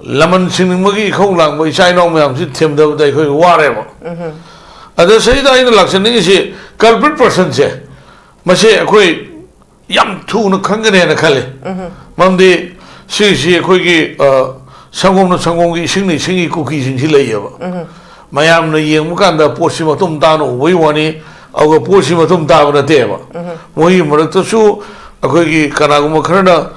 lemon singing không làm với sai nong mà chỉ thêm đâu đây khơi qua rồi mà ở đây đây là lạc sinh những cái culprit person chứ mà sẽ khơi yam thu nó khăng cái này là khơi mà đi sẽ khơi cái 성공의 승리 국기 진실이에요. 마야는 예무간다 보시면 좀 다는 의원이 아그 보시면 좀 다는 대봐. 뭐이 뭐라도수 거기 가나고 뭐 그러나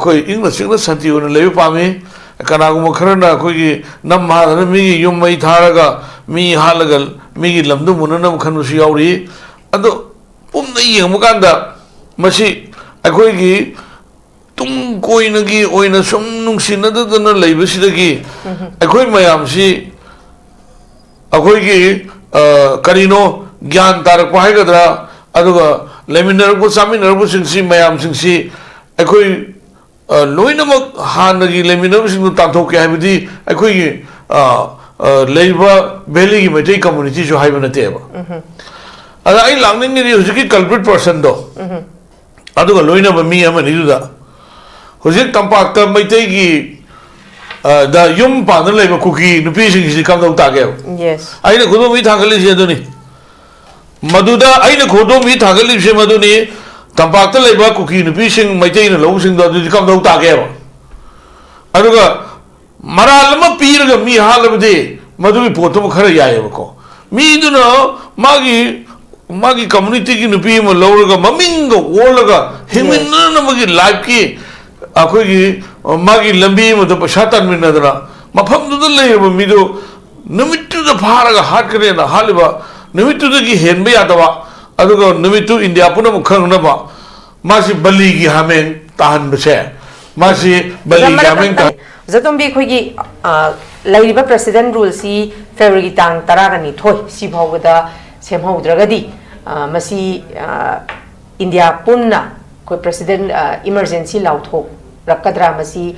거기 잉글리시는 산티오는 레비 밤에 가나고 뭐 그러나 거기 남하는 미 용마이 타라가 미 할라가 미 람도 문은 칸우시 야우리 아도 뽐나 예무간다 마시 거기 tung koi na ki oi na sum nung sin na da na lei ba si da ki akhoi mayam si akhoi ki karino gyan tarak pa hai ga da aduga leminar ko saminar ko sing si mayam sing si akhoi loina mak han na ki leminar sing ta thok ke hai bi akhoi ki leiba valley ki mai community jo hai ba na te ba ada ai langning ni hu ki culprit person do aduga loina ba mi ama ni du da Hujik tampak ta mai tai gi da yum pa na lei ba cookie nu pi sing si kam dau ta ge yes ai na khodo mi thagali se do ni maduda ai na khodo mi thagali se madu ni tampak ta lei ba cookie nu pi sing mai tai na lo sing do di kam dau ta ge ba aduga maral ma pi ra mi hal ba de madu bi potom khara ya ye ba ko mi du no magi community ki nu pi ma lo ra ga maming go wol ga himin na magi life ki akhoi magi lambi ma to pashatan min nadra mafam du le ba mi do numittu da phara ga hat kare na haliba numittu gi henbe ya da ba aduga numittu india punam khang na ba masi bali gi hamen tahan bse masi bali gi hamen ta zatom bi khoi gi laiba president rule si february tang taragani thoi si bhawda semhaudragadi masi india punna koi president emergency lauthok rakadra masi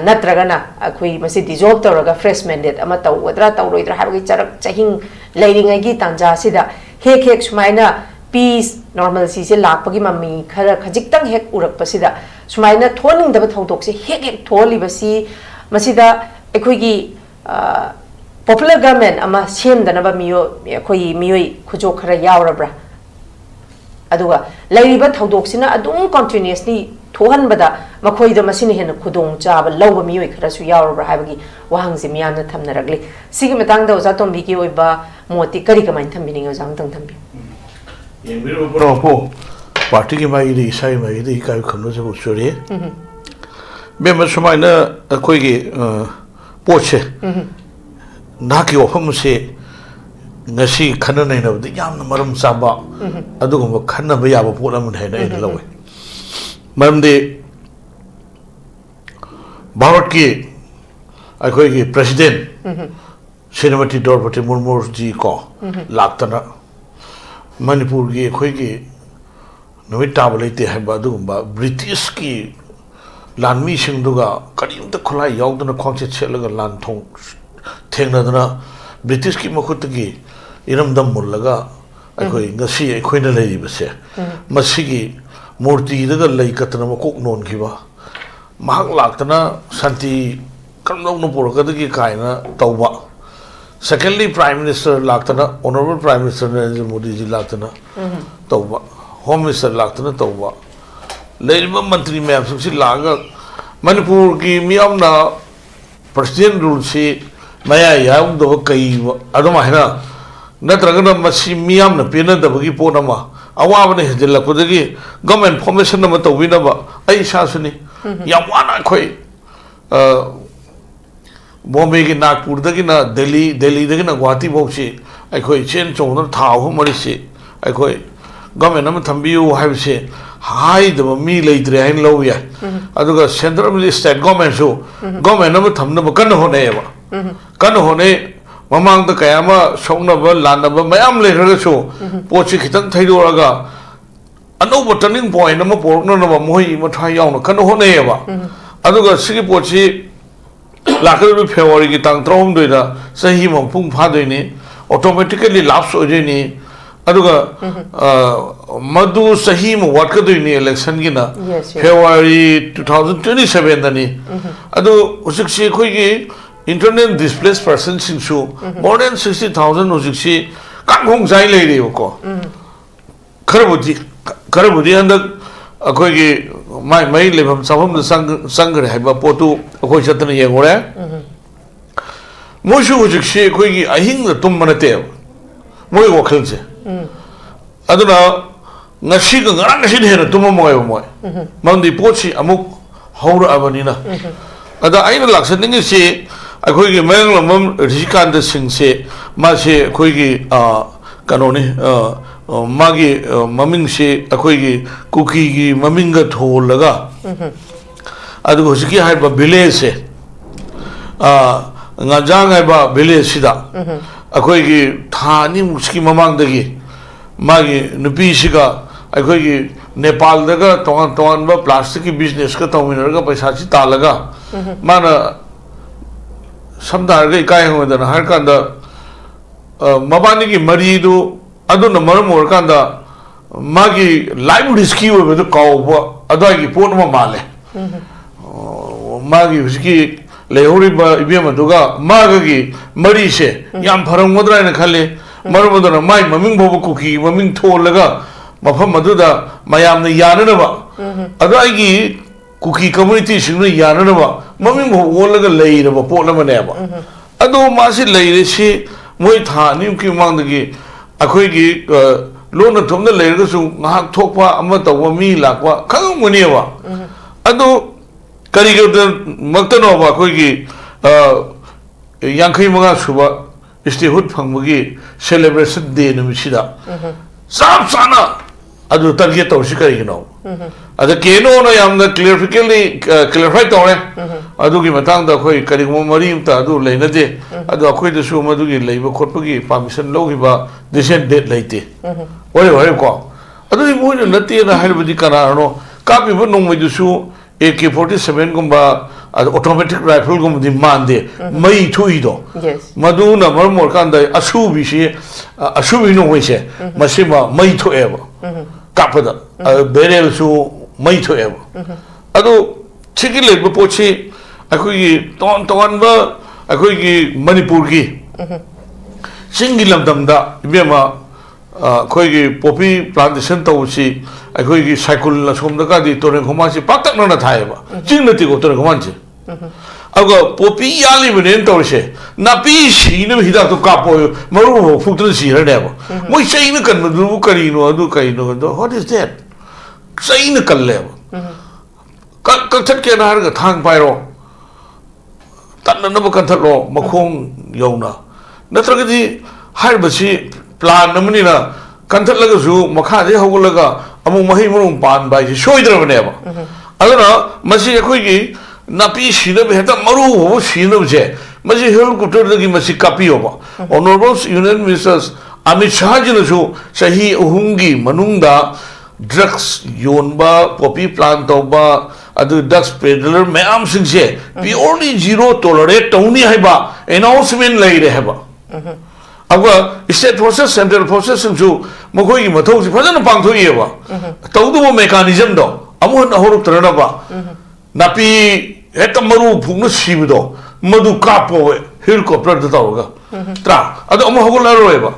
natragana akhui masi dissolve tawraga fresh mandate ama tawdra tawroidra habagi charak chahing leiringai gi tanja sida hek sumaina peace normalcy se lakpagi mami khara khajiktang hek urak pasida sumaina thoning daba thodok se hek tholi basi masida akhui gi popular government ama semdana ba miyo akhui miyoi khujo khara yawrabra aduga leiba thodok sina adum continuously thohan bada makhoi da masine hen khudong cha ba lawba mioi khara su yawrabra habagi wahang se miyamna thamna ragli sigi matang da oza tombi ki oiba moti kari kamai thambini ngo jang tang thambi yengbiru pro po party ki mai ri sai mai ri kai khamno se usuri be ma samai na khoi gi poche na ki ofam se ngasi khana nei na yamna maram saba adugum khana ba ya ba polam nei na lawe maram de bharat ki akhoi gi president Srinivati Draupadi Murmu ji ko laktana manipur gi akhoi gi numit tabale te haba adugum ba british ki lanmi singduga karim ta khulai yaudna khongche chelaga lan thong thengna dana british ki makhut gi iramdam mullaga akhoi ngasi akhoi na lei base masigi murti daga lei katna ma kok non khiba mahak laktana santi kamno no poraka gi kaina tawba secondly prime minister laktana honorable prime minister Narendra Modi ji laktana tawba home minister laktana tawba leiba mantri ma'am si laga manipur ki miyamna president rule si maya yaung do kai adoma hena natragana masi miyam na pena da bagi pona ma awa bane hidilla ko dagi government formation na to wina ba ai sasuni yawana khoi Bombay ki Nagpur dagi na Delhi dagi na Guwahati bokchi ai khoi chen chong na thau mari si ai khoi government na thambiu hai se hai da mi leitre hain lo ya aduga central state government so government na thamna ba kan hone ba kan hone mamang da kayama songna ba lana ba mayam le ra so pochi khitang thaidora ga anoba turning point na ma porna na ba moi ma thai yaw na kan hone ba aduga sigi pochi lakal February ki tang trom doida sahi ma pung pha doini automatically lapse ho jeni मधु सही में वाटकदोइने election की ना Yes, yes. February 2027 दनी उसिक्सी कोई की internally displaced person सिंसु more than 60,000 उसिक्सी कांगोंग जाई ले रही हो को खरबुदी अंदर कोई की माई लेभम साभम संग रहे बा पोतु कोई चतने ये गोरे मोशु उसिक्सी कोई की अहिंग तुम मनते मोई वखल से अदुना ngasi ka ngarang kasi hena tumo moy mangdi pochi amuk haura abanina ada aina laksa ningi se akhoi gi meng lamam rishikant singh se ma se akhoi gi kanoni magi maming se akhoi gi kuki gi maming ga tholaga adu hosiki hai ba village se ngajang hai ba village sida akhoi gi thani muski mamang dagi magi nupi siga अखोई नेपाल दगा तोन plastic की business का तौमिनर का पैसा ची तालगा माना समदार के इकाई होदन हर कांदा मबानी की मरीदु अदुन मरम और कांदा मागी लाइव रिस्की हो बे तो काओबा अदाई की पोन मा माले मागी उसकी लेहोरी बा इबे मदुगा मागी मरी से याम फरम मदरा ने खाले मरम मदरा माई ममिंग बोबो कुकी ममिंग थोलगा मफम मधुदा मयाम ने याननबा अदाई कुकी कम्युनिटी सिंह याननबा ममिंग होलगा लेरबा पोलमनेबा अदो मासी लेरेसी मोय थानी की मांगदगी अखोई की लोन थोम ने लेरगसु ngahak thokpa ama tawwa mi lakwa khangmuniwa अदो करिगद मक्तनोबा अखोई की यांखै मंगा सुबा स्टेहुड फंगबगी सेलिब्रेशन डे नुमिसिदा साफ साना अदु target तौसी करिगिनो अद केनो न यामना क्लियरिफाई तौरे अदुगी मतांग दा खोई करिगमो मरी उता अदु लेनदे अदु अखोई दसु मदुगी लेबो खोटपगी परमिशन लोगिबा डिसेंट डेट लेते ओरे को अदु मोइन नते ना हरबदी कनानो कापिबो नोंमैदुसु AK-47 गुम्बा ऑटोमेटिक राइफल गुम्बदी मानदे मई थुइदो मदु न मरमोर कांदा असुबी से असुबी नो होइसे मसिमा मई थोएबो कापदा बेरेल सु मई थोएबो अदु छिकी लेबो पोछि अखोई तोन बा अखोई मणिपुर की सिंगी लमदमदा इबेमा अखोई पॉपी प्लांटेशन तौसी अखोई साइकिल सोमदका दी तोरे खमासी पातकना थाएबा चिंगनति को तोरे खमानसे अगो पॉपी याली बनेन तौसे नापी सीन हिदा तो कापो मरु फुक्तन सीरनेबा मोय सैन कनदु करिनो अदु कइनो दो व्हाट इज दैट सैन कल्लेबा कथट के नार का थांग पाइरो तन्नब कथलो मखोंग यौना नत्रगदि हारबसी प्लान नमनिना कंथलगसु मखादे होगलगा अमु मही मरुम पान बाई सोइद्रबनेबा अदना मसी अखोइगी नापी सीनब हेता मरु हो सीनबजे मसी हेलिकॉप्टरदगी मसी कापियोबा honourable union ministers Amit Shah जिनसु सही अहुंगी मनुंगदा ड्रग्स योनबा पॉपी प्लान तौबा अदु ड्रग्स पेडलर मैम सिंगसे प्योरली जीरो टॉलरेट तौनी हैबा अनाउंसमेंट लेरे हैबा अब स्टेट फोर्सेस सेंट्रल फोर्सेस सिंसु मखोई मथौसी फजन पांगथोइएबा तौदुबो मेकानिज्म दो अमुहन होरुत्रनबा नापी हेत मरु फुंग सिबदो मधु कापो हेलिकॉप्टर द तौगा त्रा अदो अमु होगलरोएबा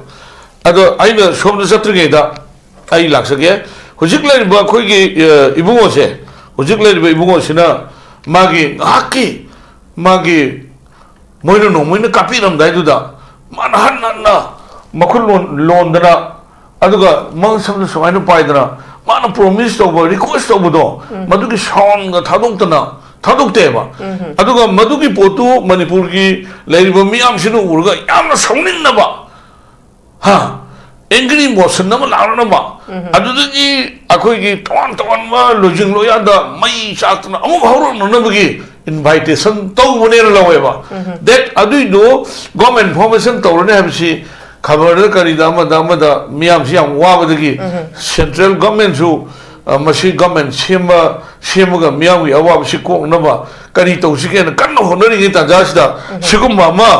अदो आइना सोमद सत्रगेदा आई लाक्सगे हुजिक लेबा खोइगी इबुंगोसे हुजिक लेबा इबुंगोसिना मागी मोइनो नो मोइनो कापी रमदाइदुदा मान हन्ना मखुल लोंदना अदुगा मंग समन समाइनो पाइदना मान प्रॉमिस तोबो रिक्वेस्ट तोबदो मदुगी साउंड गा थादोक्तेबा अदुगा मदुगी पोतु मणिपुर की लेरिबो मियाम सिनु उरगा यामना सौनिंगनबा हा एंग्री मोशन नम लारनबा अदुगी अखोइगी तोन मा लोजिंग लोयादा मई सातना अमु हौरो ननबगी invitation to munera laweba that adu do government information tawrane habsi khabar kari da miyam si am wa badagi central government su masi government sema ga miyam wi awab si ko naba kari to si ken kan honori gi ta jasda sigum ma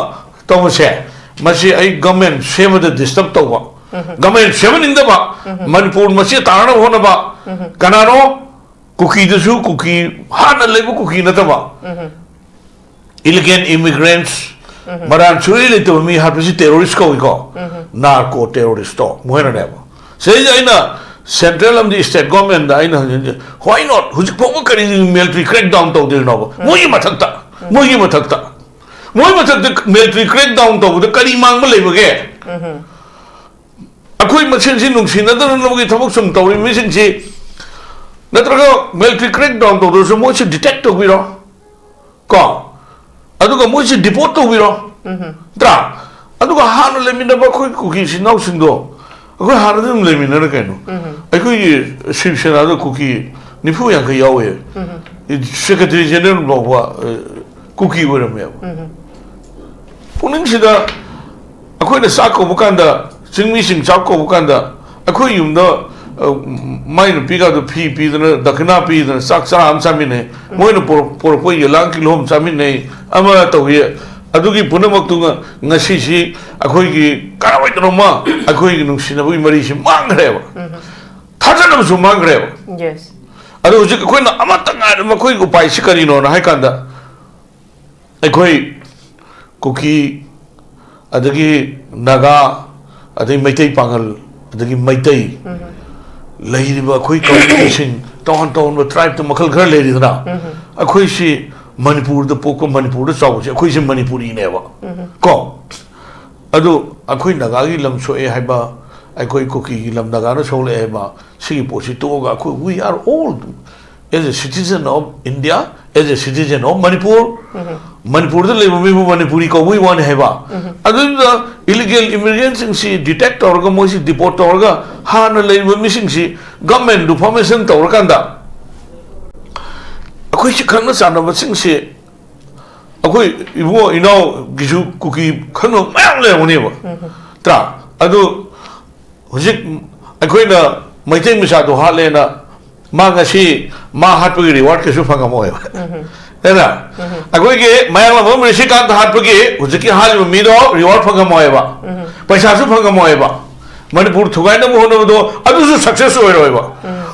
to se masi ai government sema da disturb to ba government सेमनिंगदबा मनपुर मसे तारना होनबा कनानो cookie दसु cookie हाना लेबु cookie नतबा इलिगेंट immigrants मरान चुरी लेतो मी हापसी टेररिस्ट को नार्को टेररिस्ट तो मोहना नेबा से जाइना central of the state government why not हुजिक पोंग करी military crackdown तो दिल नोबो मोई मथक्ता military crackdown तो बुद करी मांग में लेबगे अखोई मछिन सिन नुंग सिन नदर नोबगी थबक सुम तौरी मिसिन सी नत्रगो military crackdown तो दोसो मोई से detect तो बिरो को अदुगा मोई से deport तो बिरो त्रा अदुगा हान लेमिनबा खोई कुकी सिनाउ सिंदो अखोई हान दम लेमिनर कैनो अखोई शिवसेना कुकी निफु यांखै यावे सेक्रेटरी जनरल बाबा कुकी ओरमे पुनिंग सिदा अखोई ने साको बुकांदा सिंगमी सिंग चाको बुकांदा अखोई युमदा माइन पिगा दो पी दन दखना पी दन साक सा हम सामिने मोइन पोर पोय यलांग किलो हम सामिने अमा तोये अदुगी पुनमक्तुंगा ngasi अखोई की कारावाई तरोमा अखोई की नुंसिनबुई मरी सि मांगरेबा थाजनबसु मांगरेबा यस अदु हुजिक अखोइना अमतंगा मखोई उपाय सि करिनो ना हाइकांदा अखोई कुकी अदगी नागा अदगी मैतै पांगल अदगी मैतै लहिरिबा अखोई कम्युनिकेशन तोहन तोहन ट्राइब तो मखल घर लेरिदना अखोई सि मणिपुर द पोको मणिपुर द चाउ अखोई से मणिपुरी नेबा को अदु अखोई नगागी लम सोए हाइबा अखोई कुकी लम नगानो सोले हेबा सिगी पोसी तोगा अखोई we are all as a citizen of India, as a citizen of Manipur, Manipur the level of Manipuri ko we want heba. Other the illegal immigrants in see detect orga mosi deport orga han level missing see government do permission to organda. Akoi si khana sana basing see akoi ibo ino gisu kuki khano mayam le mone ba. Tra adu hojik akoi na maitai misa do ha le na मांगसी मां हाथ पगी reward के सुफा का मोए है ना अगोई के माया मा बम ऋषि का हाथ पगी उजकी हाल में मीदो रिवार्ड फंगा मोए बा पैसा सु फंगा मोए बा मणिपुर थुगाई न मोहन बदो अदुसु सक्सेस होय रोय बा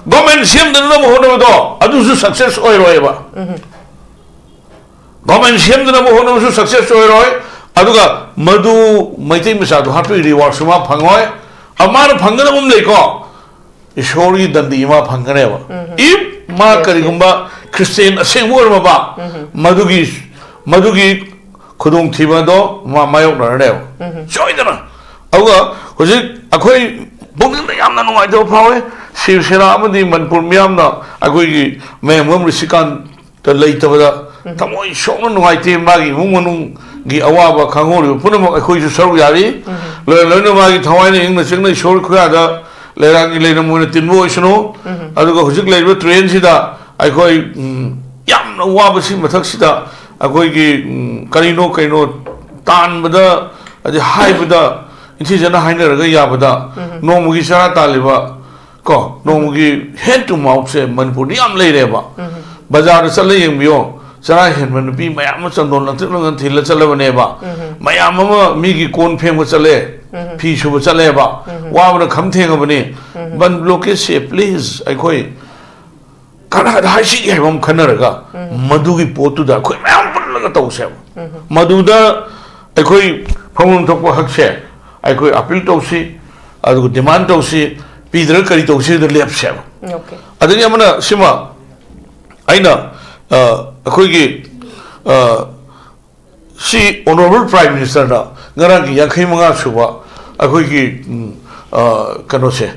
गवर्नमेंट सीएम दन न मोहन बदो अदुसु सक्सेस होय रोय बा गवर्नमेंट सीएम दन मोहन बदो सक्सेस होय रोय अदुगा मधु मैते मिसा दो हाथ पगी रिवार्ड सुमा फंगोय अमार फंगन बम लेको ईश्वरी दंदी मा फंगने बा इफ मा करिगुंबा क्रिश्चियन असेंगोर मबा मधुगी खुदुंग थिबदो मा मायोक नरने सोइदना अगो हुजिक अखोई बुंगिन यामना नुवाइदो फावे शिवसेना अमदी मनपुर मियामना अखोई मेमम ऋषिकान त लेतबदा तमोई सोन नुवाइते मागी मुंगनुंग गी अवाबा खांगोरि पुनमक अखोई सु सरू यारी लोइनो मागी थवाइने इंगना चिंगना ईश्वर खुयादा लेरांगी लेना मुने तिनबो इसनो अदुगा हुजिक लेबो ट्रेन सिदा अखोई यामना वाबसि मथक सिदा अखोई की करिनो कइनो तानबदा अदि हाइबदा इथि जना हाइनरगा याबदा नोमुगी सरा तालिबा को नोमुगी हेड टू माउथ से मनपुर याम लेरेबा बाजार चले यंबियो सरा हेनमन पी मयाम चंदोन लंतिन थिल चलबनेबा मयाम मीगी कोन फेंग चले फी शुभ चलेबा वाबन खमथेंगबने बन ब्लॉकेज से प्लीज अखोई कना हाइसी हेबम खनरगा मधुगी पोतुदा अखोई मयाम पुनलगा तौसे मधुदा अखोई फंगम थोको हकसे अखोई अपील तौसी अदु डिमांड तौसी पीदर करी तौसी द लेपसे ओके अदनि अमना सिमा आइना अखोई की सी ऑनरेबल प्राइम मिनिस्टर ना गरा की याखै मंगा सुबा अखोई की कनो से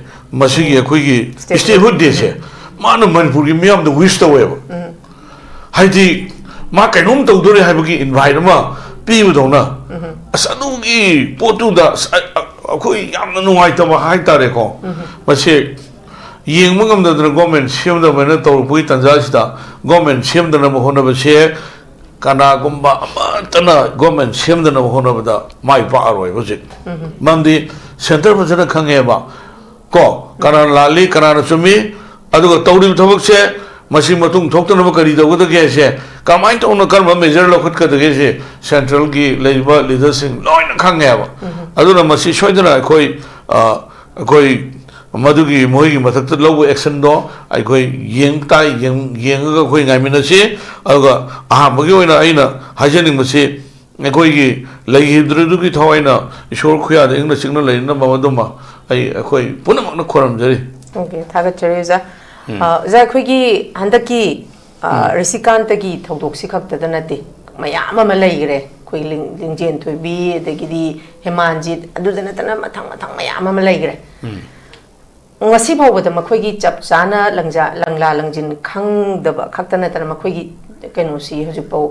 मसी की अखोई की स्टेटहुड डे से मान मनपुर की मियाम द विश तवे हाइदी मा कैनोम तौदोरे हाइबकी इनवाइट मा पीबदोना असनुगी पोतुदा अखोई यामना नुवाइतबा हाइतारे को मसे येंगम गमदन गवर्नमेंट सेमदबना तौरपुई तंजासिदा गवर्नमेंट सेमदना होनबसे कनागुंबा अमतना गवर्नमेंट सेमदना होनबदा माइ पारोय बजे ममदी सेंटर फजना खंगेबा को कना लाली कना चुमी अदुगा तौरि थबक से मसी मतुंग थोक्तनब करी दगदगे से कमाइन तौन कर्म मेजर लखत कदगे से सेंट्रल की लेबा लीडर सिंह लोइन खंगेबा अदुना मसी सोइदना खोई ꯑꯩꯈꯣꯏ ꯃꯗꯨꯒꯤ ꯃꯣꯏꯒꯤ ꯃꯊꯛꯇ ꯂꯧꯕ ꯑꯦꯛꯁꯟꯗꯣ ꯑꯩꯈꯣꯏ ꯌꯦꯡꯉꯒ ꯑꯩꯈꯣꯏ ꯉꯥꯏꯃꯤꯟꯅꯁꯤ ꯑꯗꯨꯒ ꯑꯍꯥꯟꯕꯒꯤ ꯑꯣꯏꯅ ꯑꯩꯅ ꯍꯥꯏꯖꯅꯤꯡꯕꯁꯤ ꯑꯩꯈꯣꯏꯒꯤ ꯂꯩꯈꯤꯗ꯭ꯔꯗꯨꯒꯤ ꯊꯋꯥꯏꯅ ꯏꯁꯣꯔ ꯈꯨꯌꯥꯗ ꯏꯪꯅ ꯆꯤꯛꯅ ꯂꯩꯅꯅꯕ ꯃꯗꯨꯃ ꯑꯩꯈꯣꯏ ꯄꯨꯝꯅꯃꯛꯅ ꯈꯣꯏꯔꯝꯖꯔꯤ ओके थागतचरी ओजा ओजा अखोगी हंदकी ऋषिकांतगी थौदोक्सी खक्तदा नते मयाम अमा लैगरे खोई लिंगजेन थोइबी अदगिदी हेमानजित अदुदा नतना मथंग मथंग मयाम अमा लैगरे ngasi phawbada makhoi gi chap chana langla langjin khangdaba khakta natana makhoi gi keno si hojik pau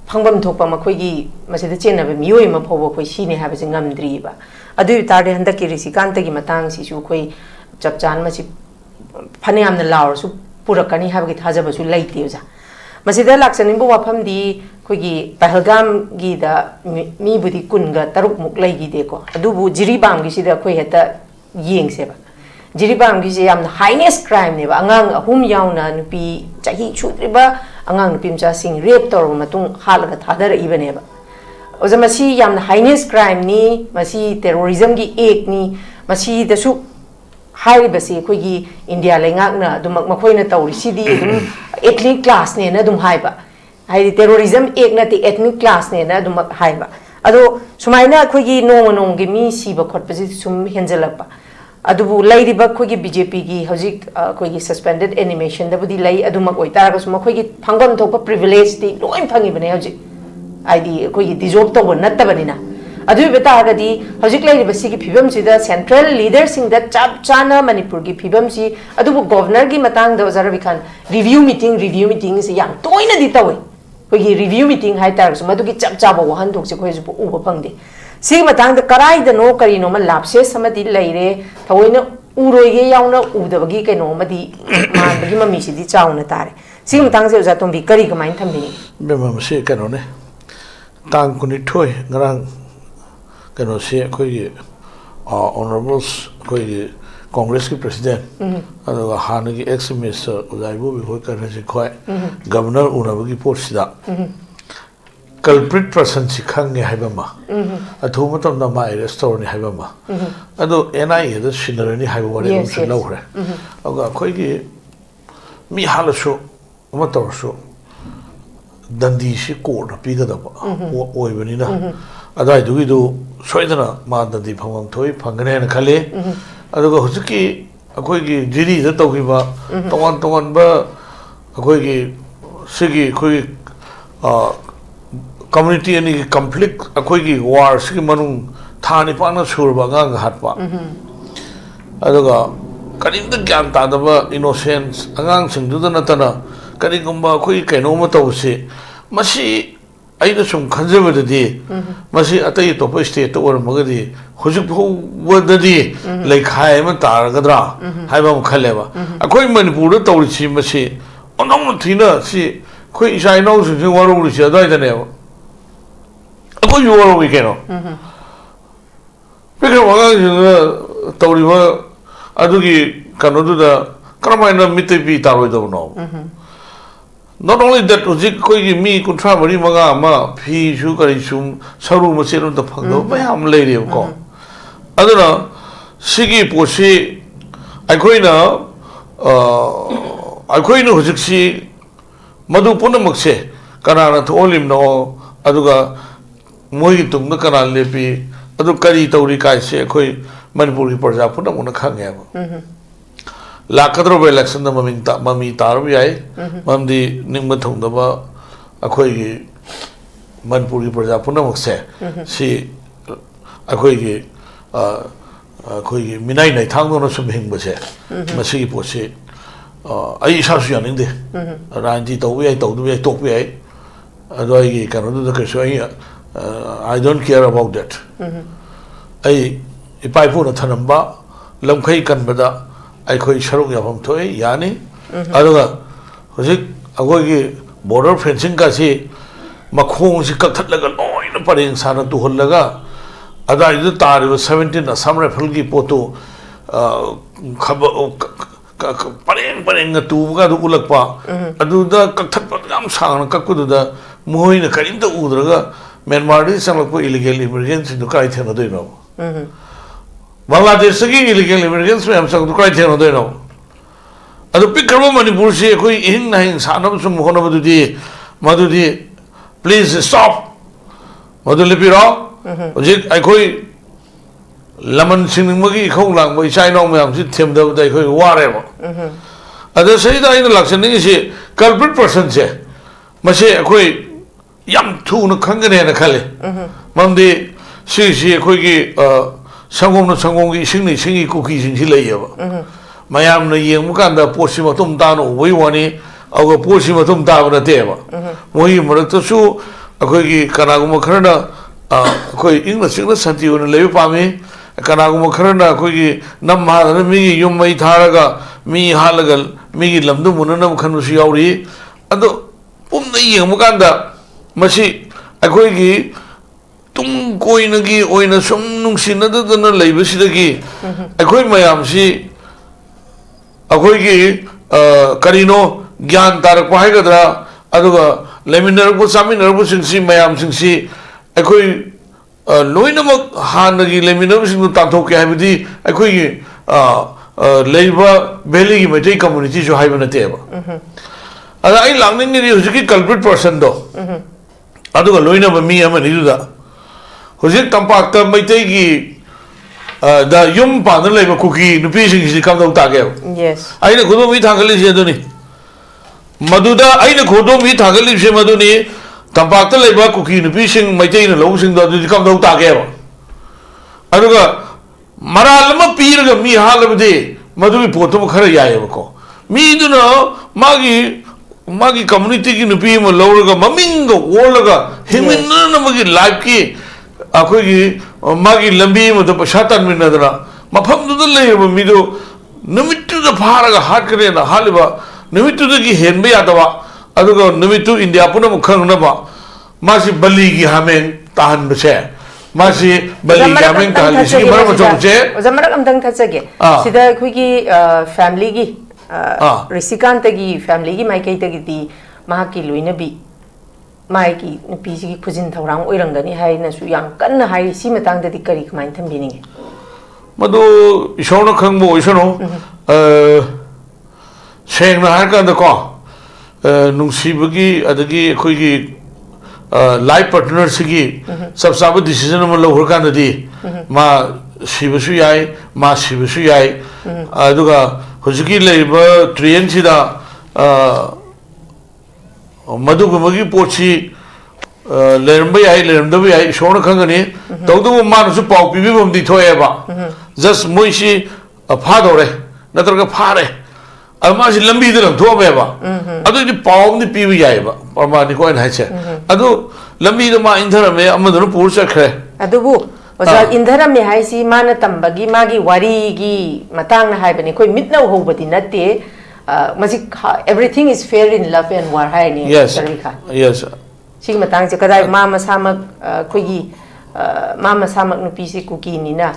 phangbam thokpa makhoi gi masida chenaba miyoi ma phawba khoi sine habe ngamdri ba adu tarde handaki risikanta gi matang si su khoi chap chan masi phaneyam na lawr su purakani habe gi thajaba su laite uja masida laksanin bu wafam di khoi gi pahalgam gi da mi budi kunga taruk muk lai gi de ko adu bu jiribam gi sida khoi heta yeng seba jiribam gi je yam heinous crime ne ba angang ahum yauna nupi chahi chudriba angang nupi mcha sing rape tor matung halaga thadar ibane ba oza masi yam heinous crime ni masi terrorism gi ek ni masi da su hai ba si khoi gi india lengak na dum makhoi na tawri sidi dum ethnic class ne na dum hai ba hai terrorism ek na ti ethnic class ne na dum hai ba ado sumaina khoi gi nong gi mi si ba khot pa ji sum henjalak ba adubu lairiba khogi BJP gi hojik khogi suspended animation da budi lai aduma koi tar ga suma khogi phangam thokpa privilege ti loi phangi bane hojik ID khogi dissolve to natta banina adu beta ga di hojik lairiba si gi phibam si da central leader sing da chap chana manipur gi phibam si adubu governor gi matang da ozara bikhan review meeting si yang toina di tawi khogi review meeting hai tar suma du gi chap chap wa han thok se khoi ju u ba phangde सी मतंग कराई दनो करीनो म लापसे समदि लैरे थवइना उरोइगे याउना उदबगी कइनो मदि मानबगी mummy सिदि Chowna तारे सी मतंग से उजा तोंबी करी कमाइन थमबिनी बेमम से कनो ने तांग कुनि थोय ngरang कनो से खोइ ऑनरेबल्स खोइ कांग्रेस की प्रेसिडेंट अदुगा हानगी एक्स मिनिस्टर उजाइबो बि खोइ करने से खोइ governor उनबगी पोस्टदा culprit person si khang ne haiba ma athu matam na mai restore ni haiba ma ado NIA da sinara ni haiba wale um se lawre aga khoi gi mi halasho ma tawsho dandi si ko na pi ga da ba oi bani na adai du gi du soidana ma dandi phangam thoi phangane na khale aduga husuki akhoi gi jiri da tawgi ba tongan ba akhoi gi sigi khoi community any conflict akoi gi war si manung thani pa na surba nga hatpa aduga karim da gyan ta da ba innocence angang sing du da na ta na kari gumba khoi kaino ma taw se masi ai da sum khanjaba da di masi atai to pa state or ma ga di hujuk bhu wa da di lai khai ma tar ga dra hai ba mu khale ba akoi manipur da taw chi masi onong thina si khoi isai no su se waru ri cha dai da ne ko yuwa wi keno pekre waga tawriba adugi kanodu da karamaina mitebi taroi do no not only that ujik koi gi mi kuntra bari maga ma phi shu kari sum saru ma seru da phangdo mayam leire ko aduna sigi posi aikoina ujik si madu punamak se kanana tholim no aduga मोई तुम न करा ले P अदु करी तौरी काय से कोई मणिपुर की प्रजा पुना मुना खांगे अब लाकद्रो बे इलेक्शन द ममी तार भी आए ममदी निंग थोंग दबा अखोई की मणिपुर की प्रजा पुना मुक्से सी अखोई की मिनाई नहीं थांग दोनों सुम हिंग बसे मसी की पोसे आई सासु यानिंग दे रांची तो भी आई तो भी आई तो भी आई अदु आई की करो तो कैसे आई I don't care about that. I if I put a tanamba, Lamkai Kanbada, I call Sharuk Yavam Toy, Yani, Aduga, Hosik, Agogi, border fencing Kasi, Makong, Sikatat like a oil padding Sana to Holaga, Ada is the tar was 17, a summer Fulgi Poto, Paring a Tuga Ulakpa, Aduda Katat Sang, Kakuda, Moin, a Karinda Udraga. Myanmar is some illegal immigrants in the Kaithan. Bangladesh की illegal immigrants में हम सब तो कई थे ना तो अदो पिकरबो मणिपुर से कोई हिंग नहीं सानब सुम होना मधुदी please stop मधुलिपिरो जी कोई लमन सिंगमगी खोंग लांग चाइना में हम थेम दबदा कोई वारे बो अदो सही दा इन लक्षण नहीं से culprit person से मसे कोई यम थू न खंगने न खले ममदी सी कोई की संगों की सिंगी कुकी सिंगी ले ये बो मैम ने ये मुकांदा पोषी मतुम तानो वही वानी अगर पोषी मतुम ताबना तेवा वही मरक तो शू अकोई की कनागुम खरना कोई इंग्लिश संति उन्हें ले पामे कनागुम खरना कोई की नम हाल मिगी युम मई थारगा मी हालगल मिगी लम्दु मुननम खनुसी यावरी अदो पुम नहीं ये मुकांदा मसी अकोई की तुम कोई नगी ओई न सुम नुंसी नददन ले बसिदगी अकोई मैम सी अखोई की करीनो ज्ञान तारक पाएगद्रा अदुगा लेमिनरबु सामिनरबु सिंसी मयाम सिंसी अखोई लोइनमक हानगी लेमिनरबु सिंगु तांथोके हाइबदी अखोई की लेबा वैली की मैथई कम्युनिटी जो हाइब नतेबा अदा आई लांगनिंग नि हुजिकी कल्प्रिट पर्सन दो अदुगा लोइनबा मी अमनि दुदा हुजिक तंपाक्ता मैथई की दा युम पादन लेबा कुकी नुपी सिंगी कम दौ तागे yes आइने खुदो मी थागली से दुनी मधुदा आइने खुदो मी थागली से मधुनी तंपाक्ता लेबा कुकी नुपी सिंग मैथई न लोग सिंग दु कम दौ तागे अदुगा मरालम पीरगा मी हालबदे मधुगी पोतम खर यायबको मी दुना मागी कम्युनिटी की नुपी म लौरगा ममिंग ओलगा हिमिन नमगी लाइफ की अखोगी मागी लंबी मत पैसा तनमिनदना मफमदुद लेबा मिदो नमित्तुद फारगा हाट करेना हालिबा नमित्तुदगी हेनबे यादवा अदुगा नमित्तु इंडिया पुनम खंगनबा मासी बली की हमें ताहन बसे मासी बली की हमें ताहन सी मरम चोंचे जमरक अमदंग थचगे सिदा खुगी फैमिली की ऋषिकांत की फैमिली की माइकई तगी माकी लुइनबी माइकी नुपीसी की खुजिन थौरांग ओइरंगनी हाइनसु याम कन्न हाइ सी मतंगददी करी कमाइन थंबिनिंगे मदो इशोन खंगबो इशनो सेंगना हारकांदको नुंसीबगी अदगी अखोइगी लाइफ पार्टनर सिगी सब साब डिसीजन म लौहरकांददी मा सिबसु याय मा सिबसु याय अदुगा हुजिकी लेबा ट्रेन सिदा मधुगुमगी पोची लेरंबे याय लेरंदबे याय शोण खंगनी तौदबो मानसु पाउ पिबिबम दिथोएबा जस्ट मोइसी फादोरे नत्रगा फारे अमासी लंबी दरम थोबेबा अदुदि पाउमनि पिबि यायबा परमानि कोइन हाइसे अदु लंबी दमा इंधरमे अमदनु पुर चखरे अदुबु ओजा इंधरमे हाइसी मान तंबगी मागी वारीगी मतांग हाइबनि कोइ मिटना होबदि नते everything is fair in love and war hai ni yes yes sing matang se kadai mama samak khogi mama samak nupi se kuki ni na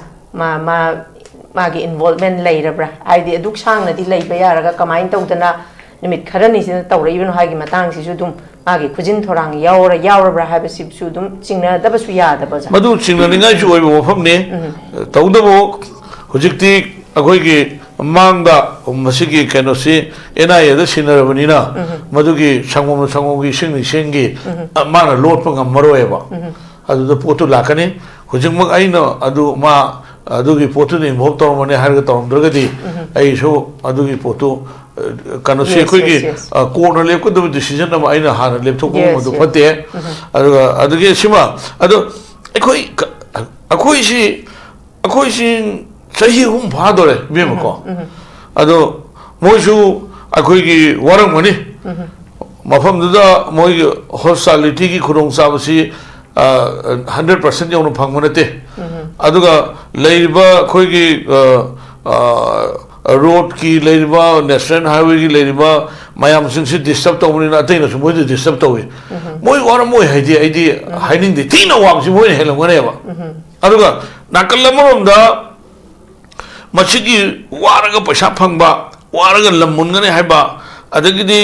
magi involvement lairabra aidi aduk sang na di laiba yaraga kamain tawdana nimit kharani se tawribino hagi matang si su dum magi khujin thorang yaurabra ha be su dum chingna da basu ya da baza madu chingna ningai ju oibo pham ne tawdabo hujikti akhoi gi मांगदा मसिगी केनोसी NIA द सिनरबनिना मदुगी संगोगी सिंगी माना लोटप ngमरोएबा अदु पोतु लाकने हुजिंगमक आइनो अदु मा अदुगी पोतु नि इन्वॉल्व तोरमने हारग तोरमद्रगदि आइसो अदुगी पोतु कनोसी कोइगी कोर्नर लेपको द डिसीजन अब आइना हान लेपथोको मदु फते अदुगी सिमा अदु अखोइसी सही हम फादोरे बेमको अदो मोइसु अखोइगी वरंगमनि मफमदुदा मोइ हॉस्पिटलिटी की खुरोंग साबसी 100% यौन फंगमनते अदुगा लेरिबा खोइगी रोड की लेरिबा नेशनल हाईवे की लेरिबा मयाम सिंसी डिस्टर्ब तौबनिना अतैना सु मोइ डिस्टर्ब तौवे मोइ वरम मोइ आइदी हाइनिंग दि तीना वाबसी मोइ हेलंगनेबा अदुगा नाकलमरोमदा मसिगी वारगा पैसा फंगबा वारगा लमुनगने हाइबा अदगिदी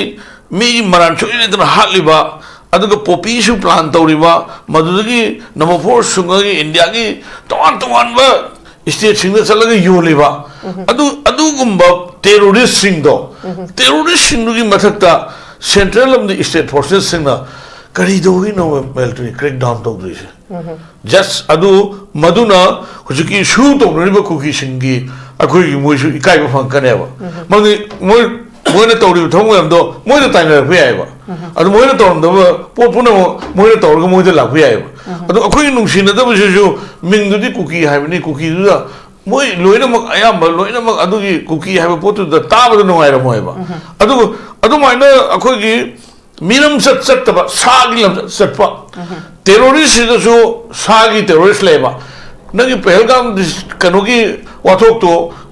मी मरान छोइनेदना हालिबा अदुगा पोपीसु प्लान तौरिबा मदुदगी नंबर 4 सुंगगी इंडिया की तवान बा स्टेट सिंह चलगा योलेबा अदुगुम्बा टेररिस्ट सिंह की मथक्ता सेंट्रल स्टेट फोर्सेस सिंह करी दोगी नो मिलिट्री क्रैक डाउन तौदुइसे जस्ट मधुना हुजुकी शू तौनरिबा कुकी सिंगी अखोई मोइसु इकाइबा फंकनेबा मगि मोइना तौरिबा थोंगमदो मोइना ताइनरबा याइबा अदु मोइना तौरमदबा पोपुना मोइना तौरगा मोइदा लाखबा याइबा अदु अखोई नुंसिनदबसिसु मिंगदुदि कुकी हाइबनि कुकीदुदा मोइ लोइनमक अयाम लोइनमक अदुगी कुकी हाइबा पोतुदा ताबदा नुंगाइरमोइबा अदु माइना अखोई मीरम चटबा सागी लम चटपा टेररिस्ट सिदसु सागी टेररिस्ट लेबा नगी पहलगाम कनोगी वाथोक तो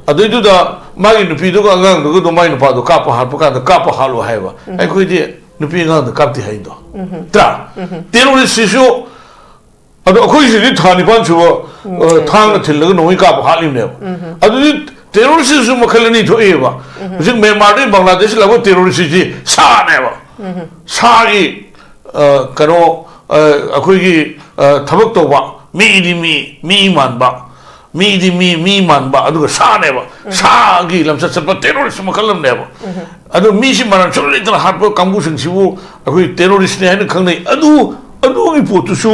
अदुदुदा मागी नुपीदुगा अंगांगदुगा दो माई नुपादो कापा हारपा कांदा कापा हालो हाइबा अखोइदि नुपी अंगांदा कापति हाइदो त्रा टेररिस्ट सिसु अदो अखोइसिदि थानिपान सुबो थांग थिलगा नोई कापा हालिमनेबा अदुदि टेररिस्ट सिसु मखलनि थोएबा हुजिक म्यांमार बांग्लादेश लाबो टेररिस्ट सिसि सानेबा सागी कनो अखोइगी थबक तौबा मी मानबा मी मानबा अदुगा सानेबा सागी लमसत चटपा टेररिस्ट मखलमनेबा अदु मीसि मानन चुलितना हाटपा कांगु सिंगसिबु अखोइ टेररिस्ट ने हाइन खंगनै अदुगी पोतुसु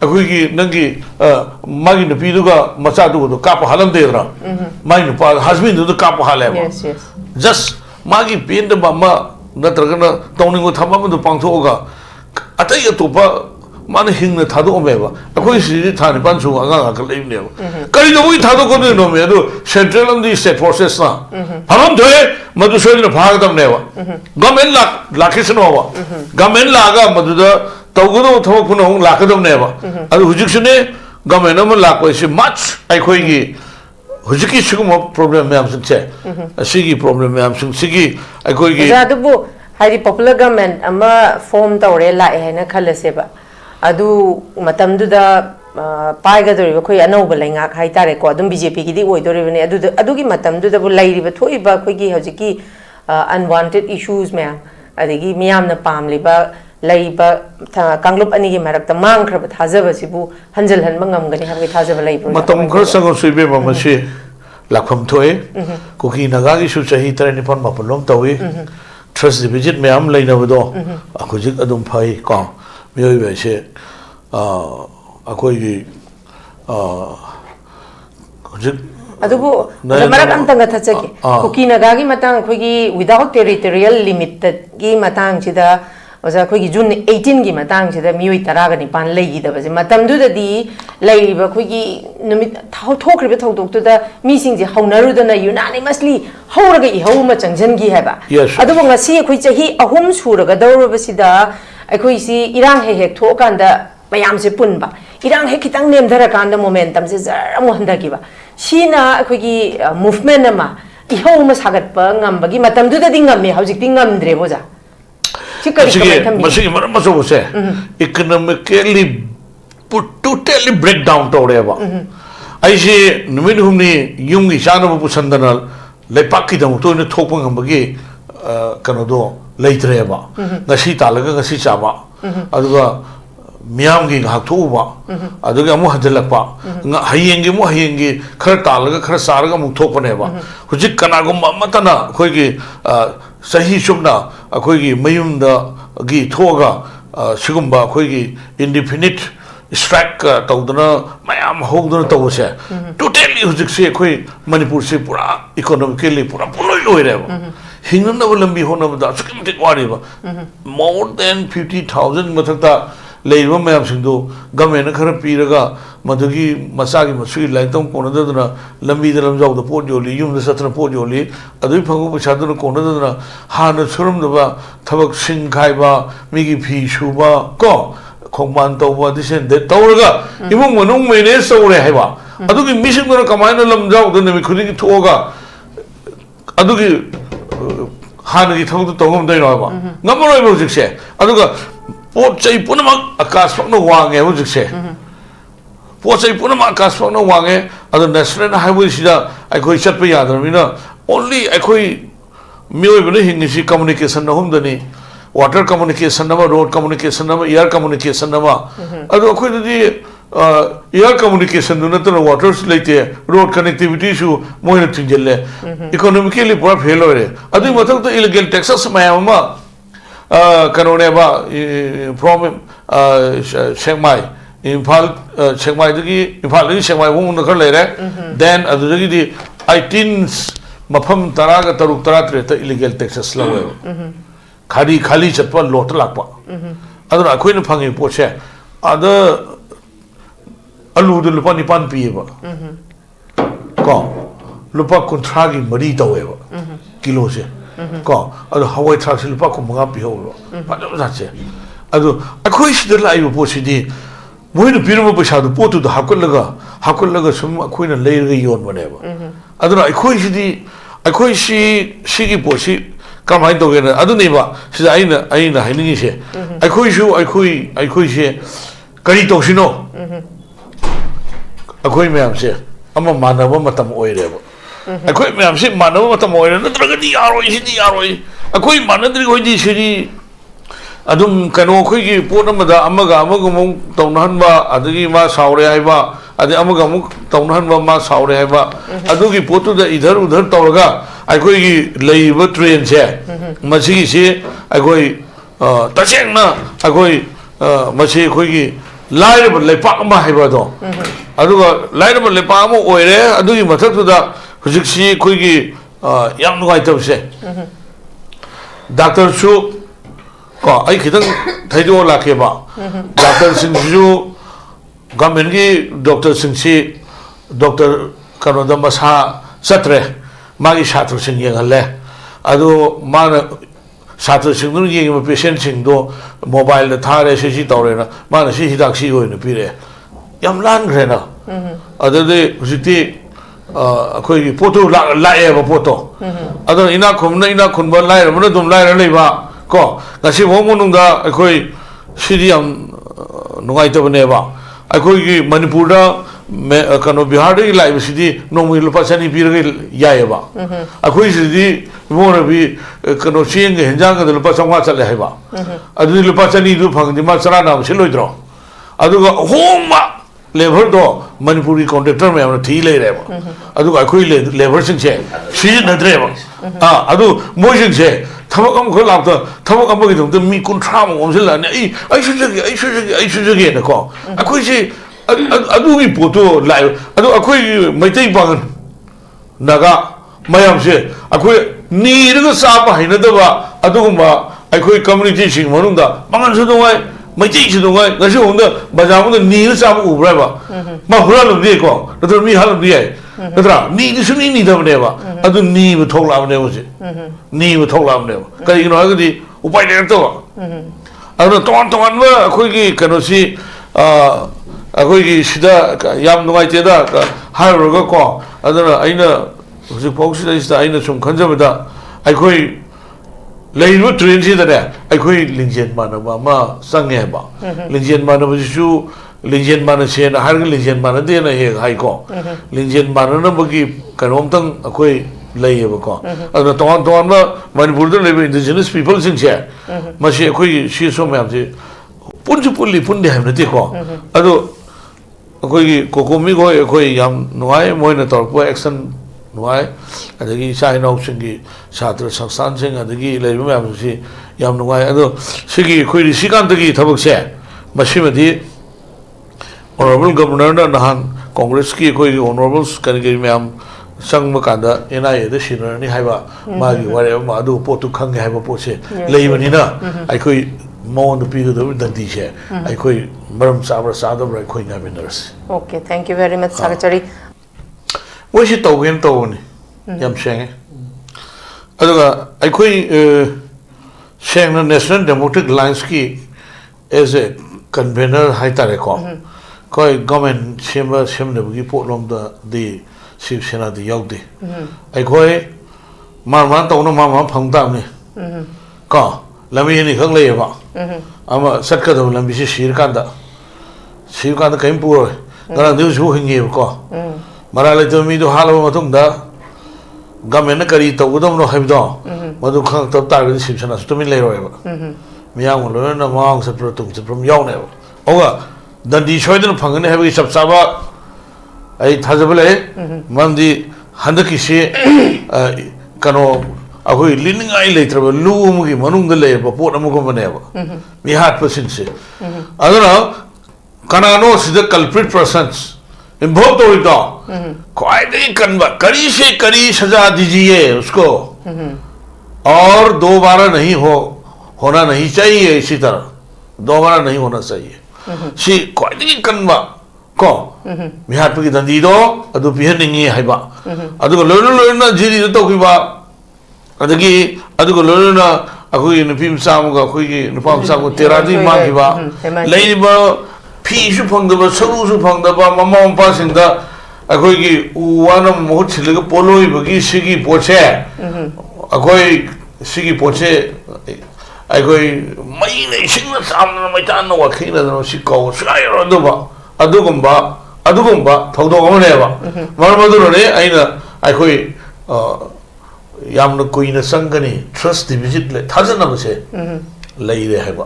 अखोइगी नंगी मागी नपीदुगा मचादुगो कापा हालमदेद्रा माई नुपा हस्बैंड कापा हालेबा जस्ट मागी पेंदबा मा नत्रगना तौनिंगो थममदु पांथोगा अतै अतोपा माने हिंगना थादोमेबा अखोइ सिदि थानिपान सु अंगा का लेबनेबा करि दोई थादोकोनो नोमे अदु सेंट्रल दी स्टेट फोर्सेस ना फरम थोए मदु सोइदना फागदमनेबा गवर्नमेंट लाखिसनोबा गवर्नमेंट लागा मदुदा तौगदो थमक पुनो लाखदमनेबा अदु हुजिकसने गवर्नमेंट अम लाखोइसे मच अखोइगी हुजिकी सिगुम प्रॉब्लम मैम से असिगी प्रॉब्लम मैम सिगी अखोइगी अदुबु हाइदि पॉपुलर गवर्नमेंट अमा फॉर्म तौरे लाए हैना खलसेबा अदु मतमदुदा पाइगदोरिबा खोइ अनौब लैंगाक हाइतारेको अदुम BJP गिदि ओइदोरिबने अदुगी मतमदुदाबु लैरिबा थोइबा खोइगी हजिकी unwanted issues ma'am अदिगी मियामना पामलिबा लैबा कांगलुप अनिगी मरक्ता मांगख्रब थाजबसिबु हंजल हनबा ngamgani हाबे थाजबा लैबु मतम खर संगो सुइबे ममसे लाखम थोए कुकी नगागी सु चही 34 मापलम तवे ट्रस्ट डिविजन मैम लैनबदो अखोजिक अदुम फै को मियोइबेसे अखोइगी होजिक अदुबु मरक अंतंग थचके कुकी नगागी मतंग खोगी विदाउट टेरिटोरियल लिमिट की मतंग सिदा ओजा खोगी जून 18 की मतंग सिदा मियोइ तरागनि पान लैगिदबजे मतमदुददी लैरिबा खोगी नुमित थाउ थोख्रिबे थौदोक्तुदा मीसिंगजे हौनरुदना यूनानिमसली हौरगा इहौ मा चंगजनगी हैबा अदुबु ngasi खोइ चही अहुम सुरगा दौरबसिदा अखोइसी इरांग हे थोकांदा मयामसे पुनबा इरांग हे खितंग नेमधरकांदा मोमेंटम से जर मो हंदगिबा सीना अखोगी मूवमेंट अमा इहौ मा सागतपा ngambagi matamdudadi ngamme hausikti ngamdre boja मसिगी मरम मसोसे इकोनॉमिकली टोटली ब्रेक डाउन तौरेबा आइसे नुमिन हुमनी युंगी चानबो पुसंदना लेपाकी दम तोने थोप ngambagi कनोदो लेइत्रेबा ngasi तालगा ngasi चाबा अदुगा मियामगी हाथोबा अदुगा अमु हजलकपा हयेंगी खर तालगा खर सारगा मु थोपनेबा हुजि कनागुम अमतना खोइगी सही Subna अखोइगी मयुमदगी थोगा सिगुम्बा अखोइगी indefinite strike तौदना मयाम होगदना तौसे totally हुजिकसे अखोइ Manipur से पूरा इकोनॉमिकली पूरा पुलोइ लोइरेबा हिंगनबा लंबी होनबदा सुकिमति वारिबा मोर देन 50,000 मथक्ता लेइबा मैम सिंदो गवर्नमेंट खर पीरगा मधुगी मसागी मसुई लाइतम कोनदना लंबी लमजाउद पोट जोली युम सतन पोट जोली अदुई फंगु पछादन कोनदना हान सुरमदबा थबक सिंग खाइबा मिगी फी सुबा को खोमान तौबा दिसेन दे तौरगा इमुंग मनुंग मैनेज तौरे हैबा अदुगी मिसिंगना कमायना लमजाउद नमि खुदिगी थोगा अदुगी हानगी थबक तौगम दैनोबा ngамरोइबा हुजिकसे अदुगा पोट चै पुनमक आकाश फक्न वांगे हुजिकसे पोट चै पुनमक आकाश फक्न वांगे अदु नेशनल हाईवे सिदा अखोइ चटप यादरमिना ओनली अखोइ मियोइबने हिंगिसि कम्युनिकेशन नहुमदनी वाटर कम्युनिकेशन नमा रोड कम्युनिकेशन नमा एयर कम्युनिकेशन नमा अदु अखोइ दि एयर कम्युनिकेशन नतना वाटर लेते रोड कनेक्टिविटी मोहन थिंजल्ले इकोनॉमिकली पूरा फेल हो रहे अदुई मथक इलीगल टैक्सेस मैम कनोनेबा फ्रॉम शेंगमाई इम्फाल शेंगमाई इम्फाल शेंगमाई वो खर लेरे देन 18 मफम 13 तरुक 13 इलीगल टैक्सेस लवे खाली खाली चटपा लोट लापा अदुना अखोइना फंगे पोचे अद अलूद लुपा 9 पीएबा को लुपा 30 की मरी तवेबा किलो से को अद हवाई थ्राक से लुपा 5 पीहोलो फादो जाचे अदु अखोइ सिद लाइबो पोसिदि मोइनो पिरमो पैसादु पोतु द हाकुलगा सुम अखोइना लेरगा योन बनेबा अदुना अखोइ सिगी पोसि कमाई तोगेना अदुनेबा सिदा आइना हाइनिंगी से अखोइ से करी तोसिनो अखोई मैम से मानव मतम अखोई मैम से मानव मतम नत्रगदी यारोई अखोई मानद्री होइदी सिरी अदुम कनो अखोई पोट अमदा अमगा अमगुम तौनहनबा अदगी मा सावरे हाइबा अदे अमगा अमुक तौनहनबा मा सावरे हाइबा अदुगी पोतुदा इधर उधर तौरगा अखोई लेइब ट्रेन से मसिगी से अखोई तसेंगना अखोई मसे अखोई लाइरब लेपाक अमा हाइबादो अदुगा लाइरब लेपाक अमा ओइरे अदुगी मथक्तुदा हुजिक्सी अखोई याम नुगाइतबसे डॉक्टर सु को आई खितंग थैदो लाखेबा डॉक्टर सिंहजु गवर्नमेंट की डॉक्टर सिंहसी डॉक्टर कनोदा मसा सत्रे मागी छात्र सिंह यंगले अदु मान छात्र सिंह येंग पेशेंट सिंह दो मोबाइल थारे से तौरे ना मान से हिदाक सी होइने पिरे याम लानग्रेना अददे हुजिति अखोई पोतो लाएबा पोतो अदो इना खुनबा लाइरबना दुम लाइर लेबा को गसी मोमनुंगा अखोई सिदी याम नुगाइतबनेबा अखोई मणिपुरदा कनो बिहार दे लाइव सिदी नोमि लुपा चनी पिरगे याएबा अखोई सिदी मोरबी कनो चिंग हेंजांग द लुपा संवा चले हाइबा अदु लुपा चनी दु फंगदि मा चरा नाम सिलोइद्रो अदुगा होमा लेबर दो मणिपुरी कॉन्ट्रैक्टर में हमने थी ले रहे बा अदुगा अखोई लेबर सिंह से सीजन नद्रे बा अदु मोजिंग से थमक हम को लाप थमक हम के तो मी कुंट्रा म हमसे लाने आई सुजगे नको अखोई से अदुगी पोतो लाइव अदु अखोई मैतै बागन नगा मयाम से अखोई नीरगा साप हाइनदबा अदुगुमा अखोई कम्युनिटी सिंह मनुंदा बागन सुदोंगाय मैतै सुदोंगाय गसि होंदा बजामुदा नीर साप उब्राबा मा हुरा लुदे को नतर मी हाल दिए नतरा नी सुनी नी दबनेबा अदु नी ब थोलाबने होसे नी ब थोलाबने करिनो हगदि उपाय लेतो अदु तोन ब अखोई की कनोसी अखोई सिदा याम नुगाइतेदा हाइरगा को अदना आइना हुजि पौसिदा आइना सुम खंजबदा अखोई लेइबो ट्रेन सिदा अखोई लिंजेन मानबा मा संगेबा लिंजेन मानबजिसु लिंजेन मानसे ना हारग लिंजेन मानदे ना हे हाइको लिंजेन माननबगी कनोमतंग अखोई लेइबको अदना तोन मणिपुरदा लेबे इंडिजिनस पीपल सिंसे मसे अखोई सिसो मैमसे पुली पुंदे हमनते को अदो अखोई कोकोमी को अखोई याम नुआय मोइना तौरपो एक्शन नुआय अदगी साइनौ सिंगी छात्र संस्थान सिंग अदगी लेबे मैमसे याम नुआय अदो सिगी अखोई सिकांतगी थबकसे मसिमदि ऑनरेबल गवर्नर नहान कांग्रेस की अखोई ऑनरेबल्स कनगी मैम संग कांदा एनआईए द सिनरनी हाइबा मागी वारे मादु पोतु खंगे हाइबा पोसे लेइबनिना अखोई मौन पीगदब दंदी से अखोई मरम साबर सादब अखोई नामिनर्स okay thank you very much सागचरी वैसे तौगेन तौनी याम सेंगे अदुगा अखोई सेंग नेशनल डेमोक्रेटिक लाइंस की एज ए कन्वेनर हाइतारे को कोई गवर्नमेंट सेमनबगी पोटलोम दी शिवसेना दी याउदे अखोई मार तौनो मा फंगतामने को लमी नि खंग लेबा अमा सटकदब लंबी से सिरकांदा कहीं पुरो गरा दिवसु हिंगे को मरा लेतो मी दो हालो मतुंगदा गवर्नमेंट करी तौगदम नो हाइबदो मदु खंग तब तार शिवसेना तुमिन लेरोयबा मियाम लोना मांग सप्रो तुम सप्रो यावने ओगा दंडी सोयदन फंगने है सब साबा आई थाजबले मंदी हंदकिसे कनो अखोई लिनिंगाई लेत्रब लूमुगी मनुंग ले पोट अमुको बनेब मिहात पसिनसे अदना कनानो सिद कल्प्रिट पर्सन्स इन्वॉल्व तोरितो क्वाइटली कन्वा करी से करी सजा दीजिए उसको और दोबारा नहीं होना नहीं चाहिए इसी तरह दोबारा नहीं होना चाहिए सी क्वाइटली कन्वा को मिहात पगी दंदी दो अदु पिहनिंगी हाइबा अदु लोना जिरी तो किबा अदगी अदु लोना अखोई नुपी मसामुगा अखोई नुपा मसामु तेरादी मांगिबा लेइबा फीसु फंगदबा सरुसु फंगदबा ममा मपा सिंदा अखोई उवाना मोहत छिलगा पोलोइबगी सिगी पोचे अखोई सिगी पोचे अखोई मईने सिंगना सामना मैतान वाखिना सिकाउ सुगायरदबा अदुगुम्बा थौदोक अमनेबा मरमदुरने आइना अखोई यामना कुइना संगनी ट्रस्ट डिविजिट ले थाजनबसे लेइरे हैबा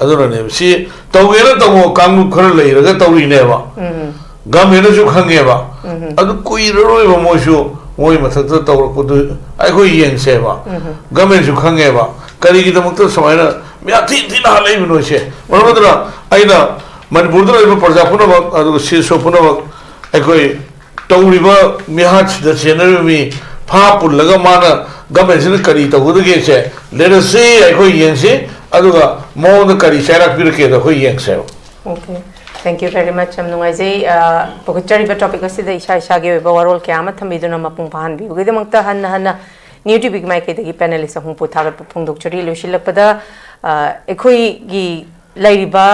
अदुरने सी तौगेना तमो कांगु खर लेइरगा तौरिनेबा गमेनसु खंगेबा अदु कुइररोइबा मोसु मोइ मथक तौरकदु अखोई येंगसेबा गमेनसु खंगेबा करिगिदमक्त समायना म्याथि थिना हालैबनोसे मरमदुरा आइना मनपुर प्रजा पुनमक शीर्ष पुनमक अखोई तौरीब मिहात चेनरमी फा पुलग माना गवर्नमेंट करी तौदगे लेरसे अखोई येंसे अदुगा मोद करी चैरापीरके अखोई येंसे okay thank you very much हम नुंगाइजे पगचरीब टॉपिक असिदा इसा इसागे वरोल क्या थमीदुना मपुंग पाहनबीबगीदमक्ता हन्ना हन्ना न्यू टीवी माइकेदगी पैनलिस्ट अहुं पुथागत फोंदोकचरी लोसिलकपदा अखोई लाइरिबा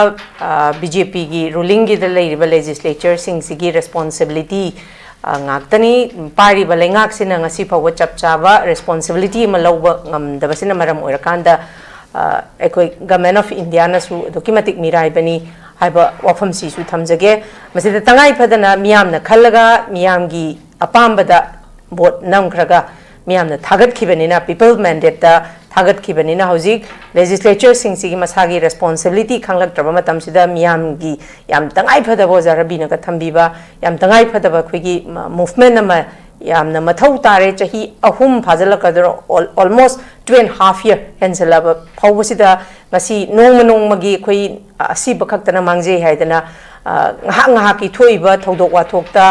बीजेपी की रूलिंग की लाइरिबा लेजिस्लेचर सिंगसिगी responsibility ngakani pariba lengak sina ngasi phawa chapchaba responsibility ma lawba ngamdabasina maram oirakanda ekoi government of india na su dokimatic mirai bani haiba wafam si su thamjage masida tangai phadana miyamna khallaga miyamgi apambada vote namkhraga miyamna thagat khibanina people mandate da थागत खिबनिना हौजिक legislature सिंगसिगी मसागी responsibility खंगलक्त्रबा मतमसिदा मियामगी याम तंगाई फदबो जरबिनगा थंबीबा याम तंगाई फदबा खुगी मूवमेंट अमा यामना मथौ तारे चही अहुम फाजलकदर ऑलमोस्ट 2.5 year हेंसलाबा फौबसिदा मसी नोंगमगी खुई असी बखक्तना मांगजे हाइदना ngahak ngahaki thoiba thodok wathokta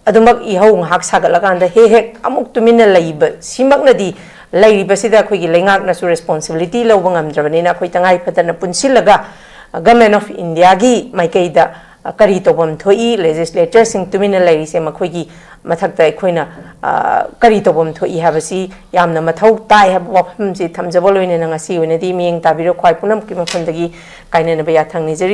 adumak ihau ngahak sagalakanda he he amuk tumina laiba simaknadi लाइरिबसिदा अखोइगी लेंगाकनासु रेस्पॉन्सिबिलिटी लौबा ngamdrabanina अखोइ तंगाइ फदना पुनसिलगा गवर्नमेंट ऑफ इंडिया की माइकैदा करी तोबम थोई लेजिस्लेचर सिंग तुमिना लाइरिसे मखोइगी मथक्ता अखोइना करी तोबम थोई हाबसी यामना मथौ ताइ हाब वफमसि थमजबो लोइना ngasi ओइनदि मियंग ताबिरो ख्वाइ पुनम कि मफंदगी काइनेना बया थंगनिजरि